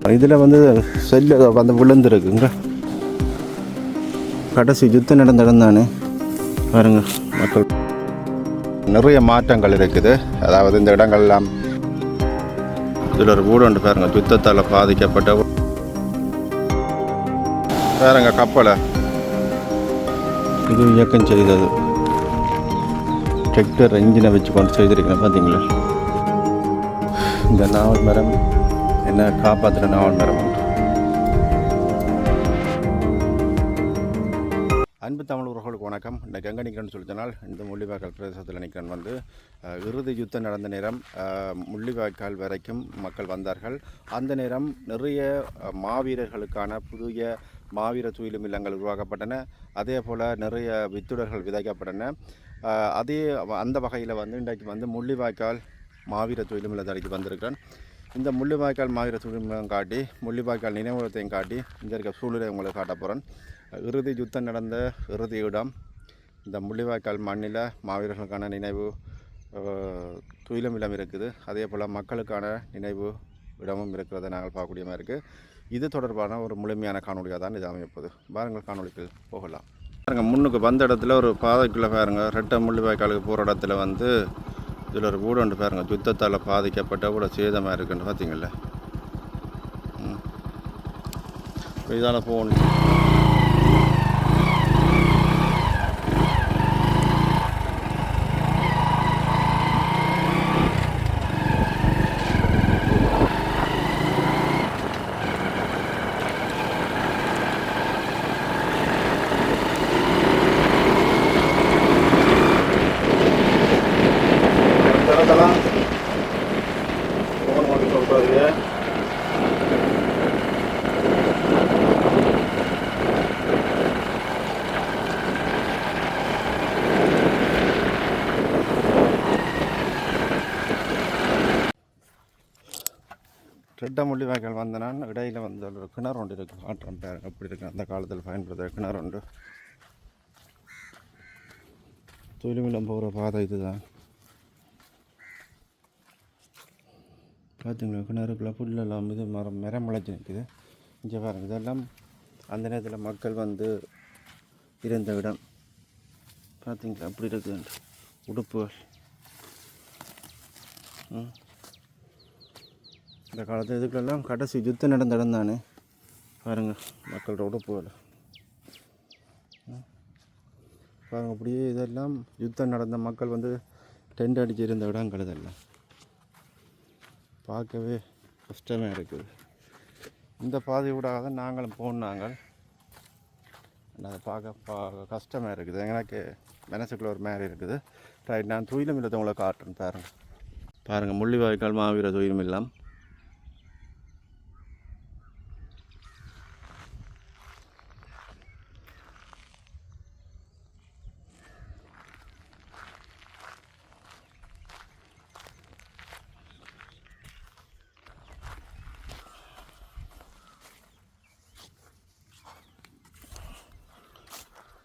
இதில் வந்து செல்லு வந்து விழுந்துருக்குங்க. கடைசி யுத்தம் நடந்த இடம் தானே பாருங்க. மக்கள் நிறைய மாற்றங்கள் இருக்குது. அதாவது இந்த இடங்கள்லாம் இதில் ஒரு வீடு ஒன்று பாருங்க, யுத்தத்தால் பாதிக்கப்பட்ட பாருங்க. கப்பலை இது இயக்கம் செய்தது டிராக்டர் இன்ஜினை வச்சு கொண்டு செய்திருக்கேன் பார்த்தீங்களா. இந்த நாவல் மரம் என்ன காப்பாற்றுற நாவல் மரம். அன்பு தமிழ் உறவுகளுக்கு வணக்கம். இன்றைக்கு எங்கே நிற்கிறேன்னு சொல்லித்தனால் இந்த முள்ளிவாய்க்கால் பிரதேசத்தில் நிற்கிறேன். வந்து இறுதி யுத்தம் நடந்த நேரம் முள்ளிவாய்க்கால் வரைக்கும் மக்கள் வந்தார்கள். அந்த நேரம் நிறைய மாவீரர்களுக்கான புதிய மாவீர துயிலும் இல்லங்கள் உருவாக்கப்பட்டன. அதே போல் நிறைய வித்துடர்கள் விதைக்கப்பட்டன. அந்த வகையில் வந்து இன்றைக்கு வந்து முள்ளிவாய்க்கால் மாவீர துயிலும் இல்லத்தடிக்கு வந்திருக்கிறேன். இந்த முள்ளிவாய்க்கால் மாவீர துயிலும் காட்டி, முள்ளிவாய்க்கால் நினைவுகத்தையும் காட்டி இங்கே இருக்க சூழ்நிலை உங்களுக்கு காட்ட போகிறேன். இறுதி யுத்தம் நடந்த இறுதி இடம் இந்த முள்ளிவாய்க்கால் மண்ணில் மாவீரர்களுக்கான நினைவு துயிலும் இல்லம் இருக்குது. அதே போல் மக்களுக்கான நினைவு இடமும் இருக்கிறத நாங்கள் பார்க்கக்கூடிய மாதிரி இருக்குது. இது தொடர்பான ஒரு முழுமையான காணொலியாக தான் இது அமைப்பது. பாருங்கள், காணொலிக்கு போகலாம். பாருங்கள், முன்னுக்கு வந்த இடத்துல ஒரு பாதைக்குள்ளே பாருங்கள், ரெட்டை முள்ளிவாய்க்காலுக்கு போகிற இடத்துல வந்து இதில் ஒரு வீடு ஒன்று பாருங்கள், யுத்தத்தால் பாதிக்கப்பட்ட கூட சேதமாக இருக்குன்னு பார்த்தீங்கள. இதால் போகணும். ரெட்டை முள்ளிவாய்க்கால் வந்தனால் இடையில் வந்து ஒரு கிணறு ஒன்று இருக்குது. ஆற்றம் பேர் அப்படி இருக்குது. அந்த காலத்தில் பயன்படுத்த கிணறு ஒன்று. துயிலுமில்லம் போகிற பாதை இதுதான் பார்த்தீங்களா. கிணறுக்குள்ள புல்லெல்லாம் இது மரம் முளைச்சி நிற்குது. இங்கே பாருங்கள், இதெல்லாம் அந்த நேரத்தில் மக்கள் வந்து இருந்த இடம் பார்த்தீங்களா. அப்படி இருக்குது உடுப்புகள். இந்த காலத்தில் இதுக்கெல்லாம் கடைசி யுத்தம் நடந்த இடம் தானே பாருங்கள். மக்களோட உடுப்புகள் பாருங்கள். அப்படியே இதெல்லாம் யுத்தம் நடந்த மக்கள் வந்து டென்ட் அடிச்சு இருந்த இடங்கள் இதெல்லாம் பார்க்கவே கஷ்டமாக இருக்குது. இந்த பாதை விடாத தான் நாங்களும் போனாங்க. அதை பார்க்க கஷ்டமாக இருக்குது. எனக்கு மனசுக்குள்ள ஒரு மாதிரி இருக்குது. ரைட், நான் துயிலும் இல்லத்தை உங்களை காட்டுறேன். பாருங்கள் முள்ளிவாய்க்கால் மாவீர துயிலும் இல்லம்.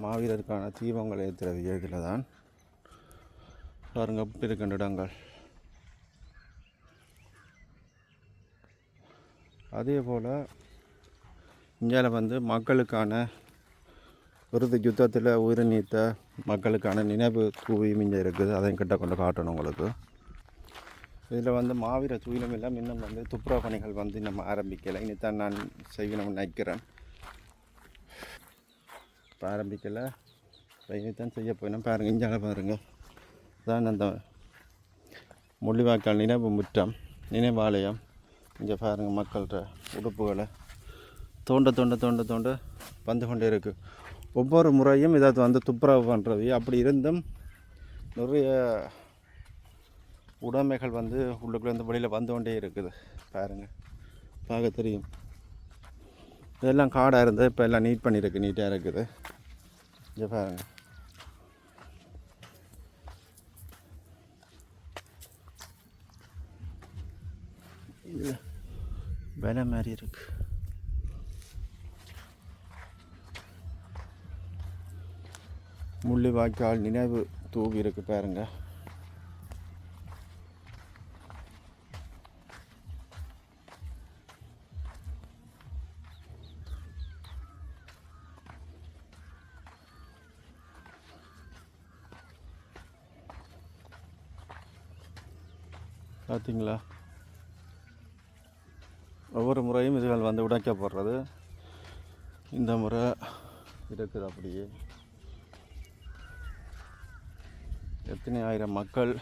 மாவீரருக்கான தீபங்கள் ஏற்றுறது இதில் தான் பாருங்கள். அப்படி இருக்கின்ற இடங்கள். அதே போல் இந்தியாவில் வந்து மக்களுக்கான இறுதி யுத்தத்தில் உயிர் நீத்த மக்களுக்கான நினைவு தூவியும் இங்கே இருக்குது. அதையும் கிட்ட கொண்டு காட்டணும் உங்களுக்கு. இதில் வந்து மாவீர துயிலும் எல்லாம் இன்னும் வந்து துப்புரவு பணிகள் வந்து இன்னும் ஆரம்பிக்கலை. இனித்தான் நான் செய்யணும்னு நினைக்கிறேன். ஆரம்பிக்கலை, இனித்தான் செய்ய போயிடும். பாருங்கள், இஞ்சால பாருங்கள், தான் அந்த முள்ளிவாய்க்கால் நினைவு முற்றம், நினைவாலயம். இங்கே பாருங்கள், மக்கள்கிட்ட உடுப்புகளை தோண்ட வந்து கொண்டே இருக்குது. ஒவ்வொரு முறையும் இதை வந்து துப்புரவு பண்ணுறது. அப்படி இருந்தும் நிறைய உடைமைகள் வந்து உள்ளுக்குள்ளேருந்து வெளியில் வந்து கொண்டே இருக்குது. பாருங்கள், பார்க்க தெரியும். இதெல்லாம் காடாக இருந்தது, இப்போ எல்லாம் நீட் பண்ணியிருக்கு, நீட்டாக இருக்குது. இங்கே பாருங்கள், இது வேலை மாதிரி இருக்குது. முள்ளிவாய்க்கால் நினைவு தூவி இருக்குது பாருங்கள். பார்த்தீங்களா, ஒவ்வொரு முறையும் இதுகள் வந்து உடைக்கப்படுறது. இந்த முறை இருக்குது அப்படியே. எத்தனை ஆயிரம் மக்கள்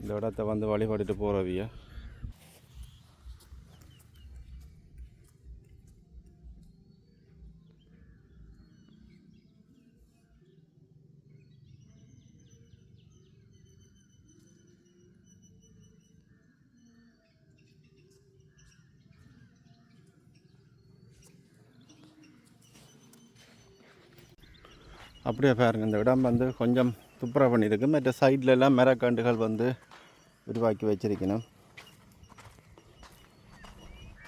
இந்த இடத்த வந்து வழிபட்டுட்டு போகிறவிய. அப்படியே பாருங்கள், இந்த இடம் வந்து கொஞ்சம் துப்புரவு பண்ணியிருக்கு. மற்ற சைட்ல எல்லாம் மரக்கண்டுகள் வந்து உருவாக்கி வச்சிருக்கணும்.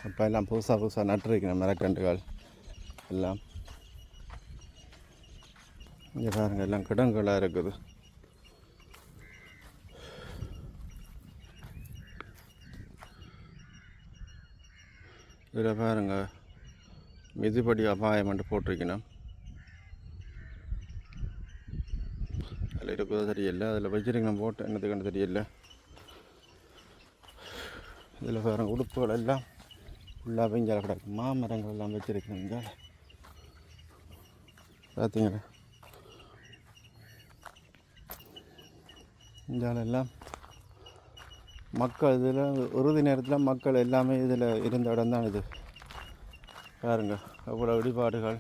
அப்போ எல்லாம் புதுசாக நட்டுருக்கணும் மரக்கண்டுகள் எல்லாம். இங்கே பாருங்கள், எல்லாம் கிடங்குகளாக இருக்குது. இதில் பாருங்கள், மிதிப்படி அபாயம் மட்டும் போட்டிருக்கணும். அதில் இருக்கிறது தெரியல, அதில் வச்சிருக்கணும் போட்டு என்னதுக்குன்னு தெரியல. இதில் பாருங்கள், உடுப்புகள் எல்லாம் ஃபுல்லாக பெஞ்சால் கிடக்கு. மாமரங்கள் எல்லாம் வச்சிருக்கணும். இங்கே பார்த்தீங்களா, இந்தாலெல்லாம் மக்கள் இதில் உறுதி நேரத்தில் மக்கள் எல்லாமே இதில் இருந்த இடம் தான் இது. பாருங்கள், அவ்வளோ இடிபாடுகள்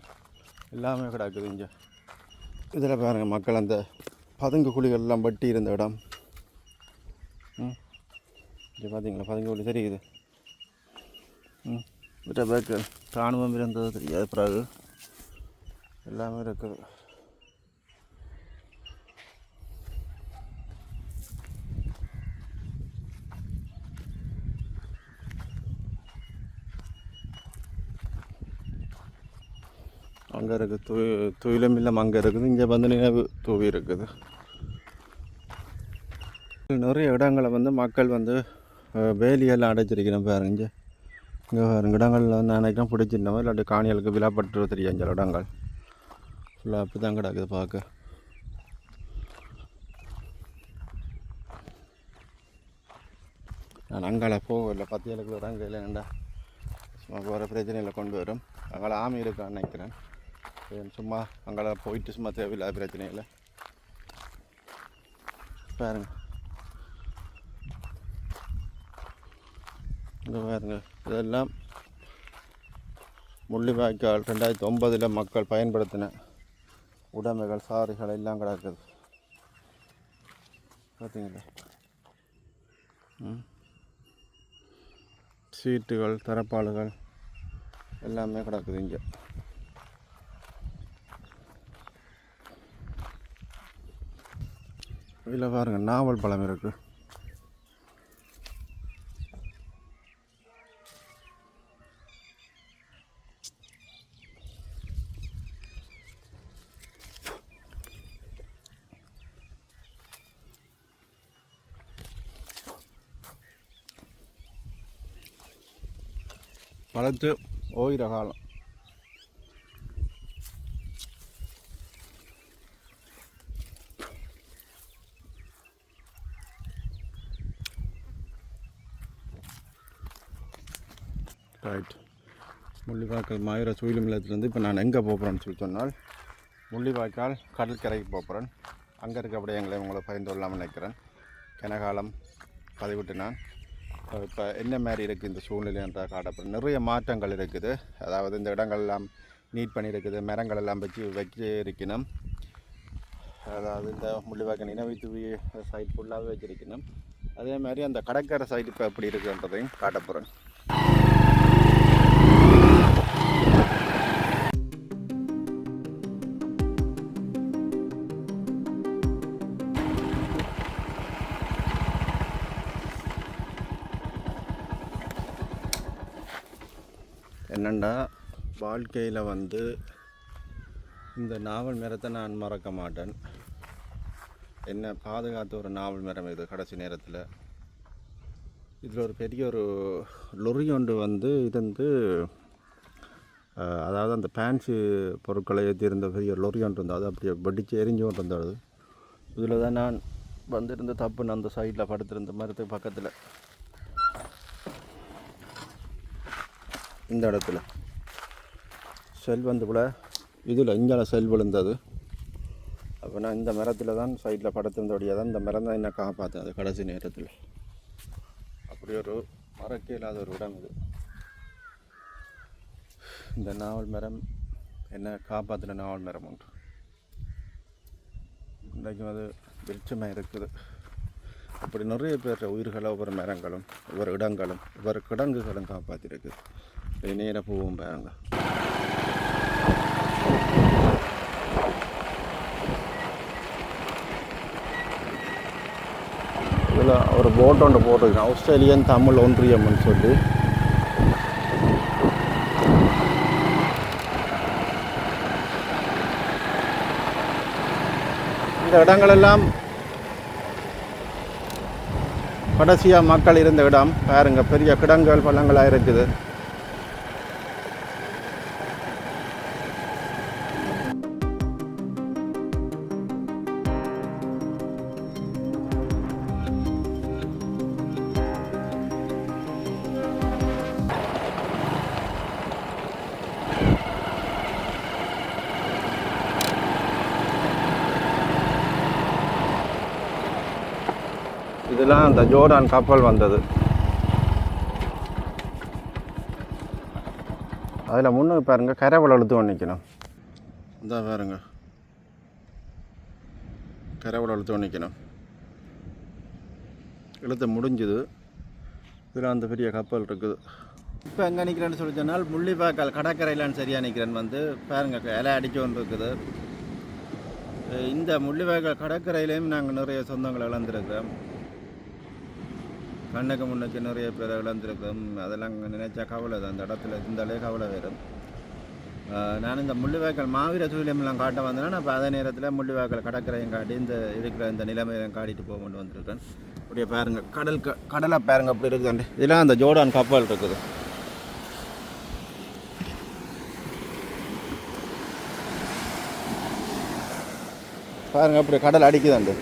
எல்லாமே கிடக்குது இங்கே. இதில் பாருங்கள், மக்கள் அந்த பதுங்கு குழிகள் எல்லாம் வட்டி இருந்த இடம். இங்கே பார்த்தீங்களா, பதுங்கு குழி தெரியுது. விட்ட பேக்கு இராணுவம் இருந்தது தெரியாது. பிறகு எல்லாமே இருக்குது. அங்கே இருக்குது துயிலும் இல்லம் அங்கே இருக்குது. இங்கே வந்து நினைவு தூவி இருக்குது. நிறைய இடங்களை வந்து மக்கள் வந்து வேலியெல்லாம் அடைச்சிருக்கணும். பாருங்க, இங்கே பாருங்க, இடங்களில் வந்து நினைக்கிறேன் பிடிச்சிருந்தவங்க இல்லாட்டி காணிகளுக்கு விழாப்பட்டு தெரியும். அஞ்சு இடங்கள் ஃபுல்லாக அப்படி தான் கிடக்குது பார்க்க. நான் அங்கால போகல, 10 கிலோ இடங்கள் இல்லைண்டா சும்மா போகிற பிரச்சனையில் கொண்டு வரும். அங்கால ஆமை இருக்கான்னு நினைக்கிறேன். சும்மா அங்கே போயிட்டு சும்மா தேவையில்லாத பிரச்சனை இல்லை. பாருங்க, இங்கே பாருங்க, இதெல்லாம் முள்ளிவாய்க்கால் 2009 மக்கள் பயன்படுத்தின உடைமைகள், சாரிகள் எல்லாம் கிடக்குது. பார்த்தீங்களா, சீட்டுகள், தரப்பாளுகள் எல்லாமே கிடக்குது இங்கே. இதில் பாருங்கள், நாவல் பழம் இருக்குது. பழத்து ஓயிர காலம். ரைட், முள்ளிவாய்க்கால் மாயூர சுயிலும் நிலையத்துலேருந்து இப்போ நான் எங்கே போகிறேன்னு சொல்லி சொன்னால், முள்ளிவாய்க்கால் கடற்கரைக்கு போகிறேன். அங்கே இருக்க விடயங்களை உங்களை பகிர்ந்து கொள்ளலாம்னு நினைக்கிறேன். கனகாலம் பதிவிட்டு நான் இப்போ என்ன மாதிரி இருக்குது இந்த சூழ்நிலை என்றால் காட்டப்படும். நிறைய மாற்றங்கள் இருக்குது. அதாவது இந்த இடங்கள் எல்லாம் நீட் பண்ணியிருக்குது, மரங்கள் எல்லாம் வச்சு இருக்கணும். அதாவது இந்த முள்ளிவாய்க்கால் நினைவு சைட் ஃபுல்லாகவே வச்சிருக்கணும். அதே மாதிரி அந்த கடற்கரை சைட் இப்போ எப்படி இருக்குன்றதையும் காட்டப்போகிறேன். என்னென்னா, வாழ்க்கையில் வந்து இந்த நாவல் மரத்தை நான் மறக்க மாட்டேன். என்னை பாதுகாத்த ஒரு நாவல் மரம் இது. கடைசி நேரத்தில் இதில் ஒரு பெரிய ஒரு லொரி ஒன்று வந்து இருந்து, அதாவது அந்த ஃபேன்சி பொருட்களை ஏற்றிருந்த பெரிய லொரி ஒன்று இருந்தது. அது அப்படியே வெடித்து எரிஞ்சு கொண்டு இருந்தது. இதில் தான் நான் வந்திருந்து தப்புன்னு அந்த சைடில் படுத்திருந்த மரத்துக்கு பக்கத்தில் இந்த இடத்துல செல் வந்து கூட இதில் இங்கே செல் விழுந்தது. அப்போ நான் இந்த மரத்தில் தான் சைடில் படுத்திருந்தபடியாக தான் இந்த மரம் தான் என்ன காப்பாற்றேன் அது கடைசி நேரத்தில். அப்படி ஒரு மறக்க இல்லாத ஒரு இடம் இது. இந்த நாவல் மரம் என்ன காப்பாற்றின நாவல் மரம் உண்டு. இன்றைக்கும் அது வெளிச்சமாக இருக்குது. அப்படி நிறைய பேர் உயிர்களை ஒவ்வொரு மரங்களும் ஒவ்வொரு இடங்களும் ஒவ்வொரு கிடங்குகளும் காப்பாற்றிருக்குது. நேர பூவும் பாருங்க. இதில் ஒரு போட் ஒன்று போட்டிருக்கேன், ஆஸ்திரேலியன் தமிழ் ஒன்றியம்னு சொல்லி. இந்த இடங்களெல்லாம் கடைசியாக மக்கள் இருந்த இடம் பாருங்க. பெரிய கிடங்குகள் பள்ளங்களாக இருக்குது. இதெல்லாம் அந்த ஜோர்டான் கப்பல் வந்தது. அதில் முன்னுக்கு பாருங்கள் கரைவளை இழுத்து நிற்கணும். இந்த பாருங்க கரைவளை இழுத்து நிற்கணும். இழுத்து முடிஞ்சுது. இதில் அந்த பெரிய கப்பல் இருக்குது. இப்போ எங்கே நிற்கிறேன்னு சொல்லி சொன்னால் முள்ளிவாய்க்கால் கடற்கரையிலான்னு சரியாக நிற்கிறேன்னு வந்து பாருங்கள் இலை அடிக்க ஒன்று இருக்குது. இந்த முள்ளிவாய்க்கால் கடற்கரையிலையும் நாங்கள் நிறைய சொந்தங்களை இழந்திருக்கிறோம். கண்ணுக்கு முன்னுக்கு நிறைய பேர் இழந்திருக்கோம். அதெல்லாம் நினைச்சா கவலை தான். அந்த இடத்துல இருந்தாலே கவலை வரும். நான் இந்த முள்ளிவாய்க்கால் மாவீர சூழ்நிலையெல்லாம் காட்ட வந்தேன்னா அப்போ அதே நேரத்தில் முள்ளிவாய்க்கால் கடற்கரையும் காட்டி இந்த இருக்கிற இந்த நிலைமையையும் காட்டிட்டு போக கொண்டு வந்திருக்கேன். அப்படியே பாருங்கள் கடலை பாருங்கள் அப்படி இருக்குதாண்டு. இதெல்லாம் அந்த ஜோர்டான் கப்பல் இருக்குது. பாருங்கள் அப்படி கடல் அடிக்குதாண்டு.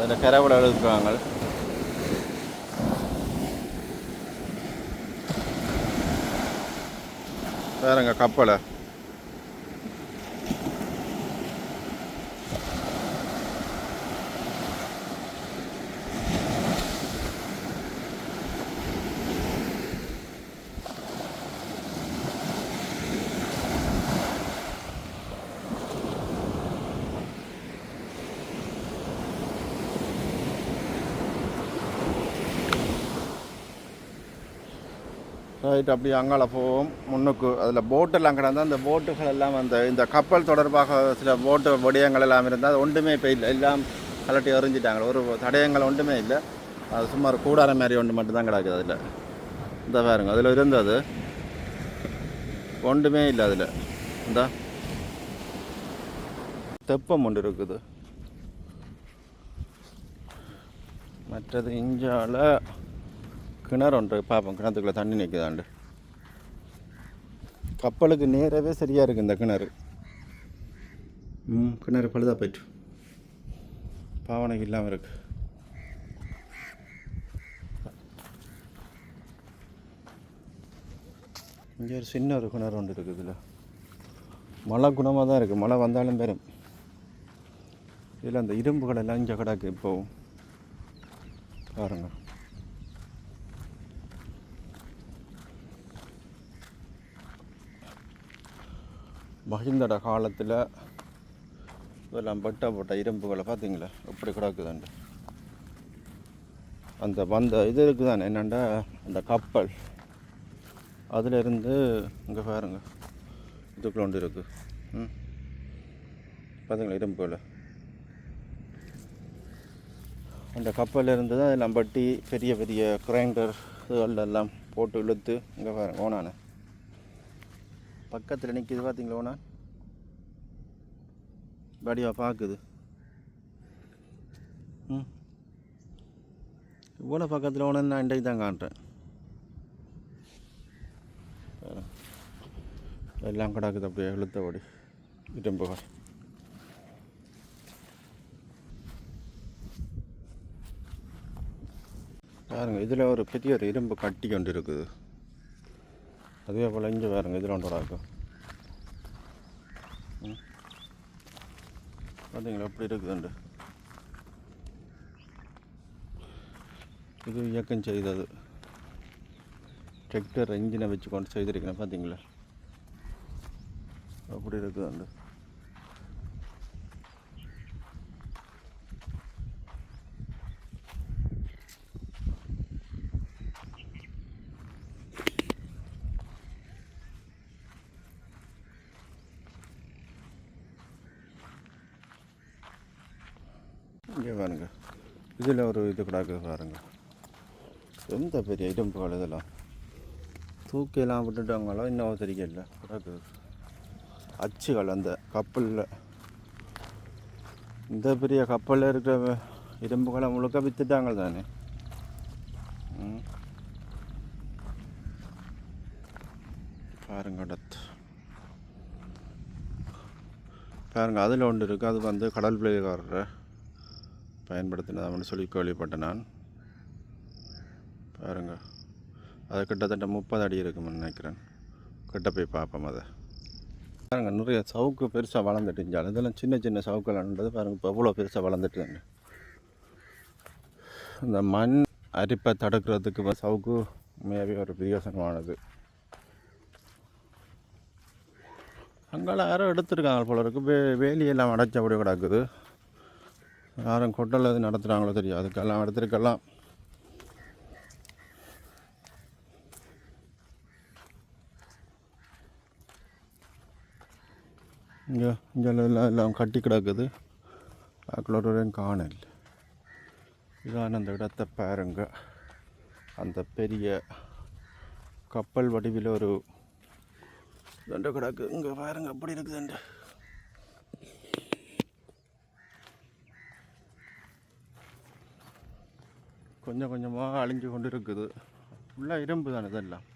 அதில் கரைவளை எழுதுறாங்க. பாருங்க கப்பலை. ரைட் அப்படி அங்கால போவோம் முன்னுக்கு. அதில் போட்டெல்லாம் கிடந்தால் அந்த போட்டுகள் எல்லாம் இந்த கப்பல் தொடர்பாக சில போட்டு வடிவங்கள் எல்லாம் இருந்தால் அது ஒன்றுமே இப்போ இல்லை. எல்லாம் கலட்டி எறிஞ்சிட்டாங்க. ஒரு தடயங்கள் ஒன்றுமே இல்லை. அது சுமார் கூடார மாதிரி ஒன்று மட்டும்தான் கிடக்குது. அதில் இந்த பாருங்க அதில் இருந்தது ஒன்றுமே இல்லை. அதில் இந்த தெப்பம் ஒன்று இருக்குது. மற்றது இஞ்சால கிணறு ஒன்று பார்ப்போம். கிணத்துக்குள்ளே தண்ணி நிற்குதாண்டு. கப்பலுக்கு நேரவே சரியாக இருக்குது இந்த கிணறு. கிணறு பழுதாக போயிட்டு பாவனைக்கு இல்லாமல் இருக்கு. இங்கே ஒரு சின்ன ஒரு கிணறு ஒன்று இருக்குது. இதில் மழை குணமாக தான் இருக்குது. மழை வந்தாலும் பெரும். இதில் அந்த இரும்புகள் எல்லாம் இங்கே கிடக்கு. இப்போவும் பாருங்கள். மஹிந்தட காலத்தில் இதெல்லாம் போட்ட இரும்புகளை பார்த்தீங்களா எப்படி கிடக்குதாண்டு. அந்த இது இருக்குதானே என்னண்டா அந்த கப்பல் அதிலிருந்து இங்கே பாருங்க இதுக்குள்ள ஒன்று இருக்குது. பார்த்தீங்களா இரும்புகளை. அந்த கப்பலில் இருந்து தான் அதெல்லாம் பட்டி பெரிய பெரிய கிரைண்டர் இதெல்லாம் போட்டு இழுத்து இங்கே பாருங்க ஓனானே பக்கத்தில் நிற்கிது. பார்த்தீங்களா ஓனா படியாக பார்க்குது. இவ்வளோ பக்கத்தில் ஓனன்னு நான் இன்றைக்கு தான் காட்டுறேன். எல்லாம் கிடக்குது அப்படியே இழுத்தபடி இரும்புகள். பாருங்கள், இதில் ஒரு பெரிய ஒரு இரும்பு கட்டி கொண்டு இருக்குது. அதே போல் இங்கே பாருங்கள், இதில் ஒன்றோட இருக்கும். பார்த்தீங்களா எப்படி இருக்குதுண்டு. இது இயக்கம் செய்தது, டிராக்டர் இன்ஜினை வச்சு கொண்டு செய்திருக்கிறேன். பார்த்தீங்களா அப்படி இருக்குதுண்டு. இங்கே பாருங்க, இதில் ஒரு இது கிடக்குது பாருங்க. எந்த பெரிய இரும்புகள் இதெல்லாம் தூக்கியெல்லாம் விட்டுட்டாங்களோ இன்னும் தெரியல. கிடக்குது அச்சுகள் அந்த கப்பலில், இந்த பெரிய கப்பலில் இருக்கிற இரும்புகளை முழுக்க விற்றுட்டாங்க தானே. பாருங்க அடுத்து பாருங்க, அதில் ஒன்று இருக்குது. அது வந்து கடல் பிள்ளைக்காரரை பயன்படுத்தினதான்னு சொல்லி கேள்விப்பட்டேன் நான். பாருங்க, அது கிட்டத்தட்ட 30 அடி இருக்குன்னு நினைக்கிறேன். கிட்ட போய் பார்ப்போம். அதை பாருங்க, நிறைய சவுக்கு பெருசாக வளர்ந்துட்டுஞ்சாலும் இதெல்லாம் சின்ன சின்ன சவுக்கள்ன்றது பாருங்கள் இப்போ எவ்வளோ பெருசாக வளர்ந்துட்டுங்க. இந்த மண் அரிப்பை தடுக்கிறதுக்கு சவுக்கு உண்மையாகவே ஒரு பிரயோசனமானது. அங்கெல்லாம் யாரும் எடுத்துருக்காங்க போல இருக்குது. வேலியெல்லாம் அடைச்சபடி கிடக்குது. யாரும் கொட்டல் எது நடத்துகிறாங்களோ தெரியும். அதுக்கெல்லாம் எடுத்துருக்கலாம். இங்கே எல்லாம் கட்டி கிடக்குது. அதுக்குள்ளோரையும் காணல். இதான் அந்த இடத்தை பாருங்க. அந்த பெரிய கப்பல் வடிவில் ஒரு தண்டை கிடக்கு. இங்கே பாருங்க எப்படி இருக்குதுண்டு. கொஞ்சம் கொஞ்சமாக அழிஞ்சு கொண்டு இருக்குது. ஃபுல்லாக இரும்பு தானே இதெல்லாம்.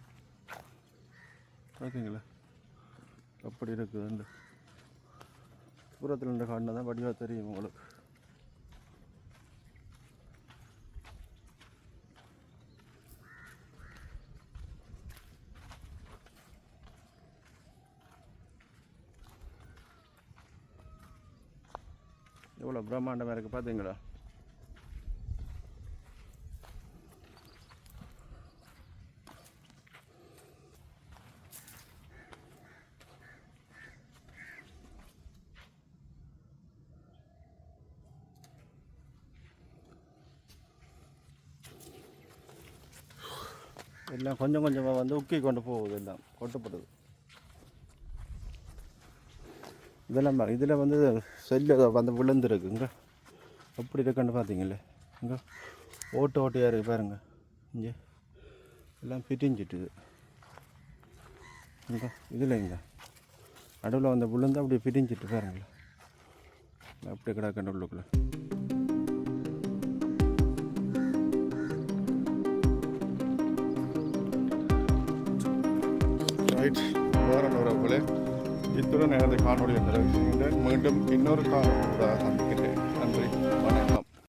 பார்த்தீங்களா எப்படி இருக்குதுண்டு. தூரத்தில் இந்த காட்டினா தான் வடிவாக தெரியும் உங்களுக்கு. எவ்வளோ பிரம்மாண்டமாக இருக்குது பார்த்தீங்களா. எல்லாம் கொஞ்சம் கொஞ்சமாக வந்து உக்கி கொண்டு போகுது. எல்லாம் கொட்டப்படுது. இதெல்லாம் பாருங்க, இதில் வந்து செல்லு வந்து விழுந்துருக்குங்க. அப்படி இருக்குன்னு பார்த்தீங்களே. இங்கே ஓட்டு ஓட்டையாக இருக்குது பாருங்க. இங்கே எல்லாம் பிரிஞ்சிட்டுது. இங்கே இதில் இங்கே நடுவில் வந்து விழுந்து அப்படியே பிரிஞ்சிட்டு பாருங்களேன். அப்படி கிடக்குன்னு உள்ளுக்குள்ளே. ரைட், வேறு போல இத்துடன் எனது காணொலி மீண்டும் இன்னொரு